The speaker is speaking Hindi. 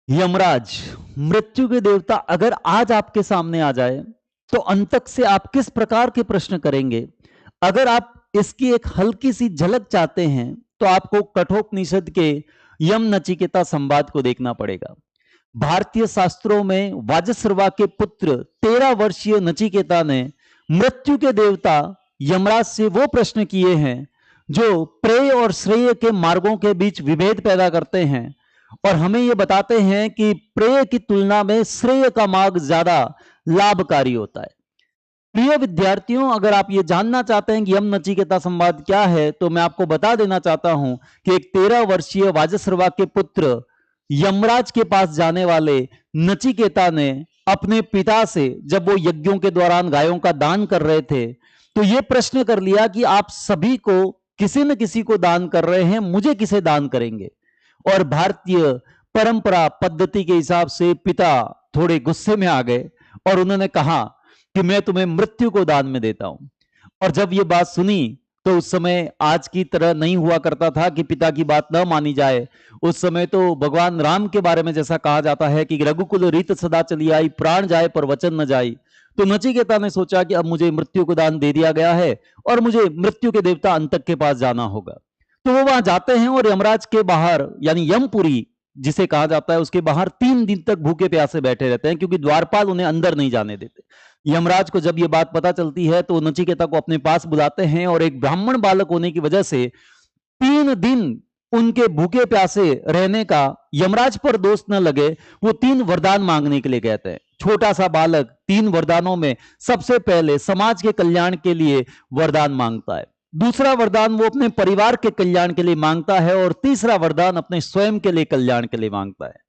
यमराज, मृत्यु के देवता अगर आज आपके सामने आ जाए तो अंतक से आप किस प्रकार के प्रश्न करेंगे? अगर आप इसकी एक हल्की सी झलक चाहते हैं तो आपको कठोपनिषद के यम नचिकेता संवाद को देखना पड़ेगा। भारतीय शास्त्रों में वाजश्रवा के पुत्र 13 वर्षीय नचिकेता ने मृत्यु के देवता यमराज से वो प्रश्न किए हैं जो प्रेय और श्रेय के मार्गों के बीच विभेद पैदा करते हैं और हमें ये बताते हैं कि प्रेय की तुलना में श्रेय का मार्ग ज्यादा लाभकारी होता है। प्रिय विद्यार्थियों, अगर आप ये जानना चाहते हैं कि यम नचिकेता संवाद क्या है तो मैं आपको बता देना चाहता हूं कि एक 13 वर्षीय वाजश्रवा के पुत्र यमराज के पास जाने वाले नचिकेता ने अपने पिता से, जब वो यज्ञों के दौरान गायों का दान कर रहे थे, तो ये प्रश्न कर लिया कि आप सभी को किसी न किसी को दान कर रहे हैं, मुझे किसे दान करेंगे? और भारतीय परंपरा पद्धति के हिसाब से पिता थोड़े गुस्से में आ गए और उन्होंने कहा कि मैं तुम्हें मृत्यु को दान में देता हूं। और जब ये बात सुनी तो उस समय आज की तरह नहीं हुआ करता था कि पिता की बात न मानी जाए। उस समय तो भगवान राम के बारे में जैसा कहा जाता है कि रघुकुल रीत सदा चली आई, प्राण जाए पर वचन न जाई। तो नचिकेता ने सोचा कि अब मुझे मृत्यु को दान दे दिया गया है और मुझे मृत्यु के देवता अंतक के पास जाना होगा। तो वो वहां जाते हैं और यमराज के बाहर, यानी यमपुरी जिसे कहा जाता है, उसके बाहर 3 दिन तक भूखे प्यासे बैठे रहते हैं क्योंकि द्वारपाल उन्हें अंदर नहीं जाने देते। यमराज को जब ये बात पता चलती है तो नचिकेता को अपने पास बुलाते हैं और एक ब्राह्मण बालक होने की वजह से 3 दिन उनके भूखे प्यासे रहने का यमराज पर दोष न लगे, वो 3 वरदान मांगने के लिए कहते हैं। छोटा सा बालक 3 वरदानों में सबसे पहले समाज के कल्याण के लिए वरदान मांगता है, दूसरा वरदान वो अपने परिवार के कल्याण के लिए मांगता है और तीसरा वरदान अपने स्वयं के लिए कल्याण के लिए मांगता है।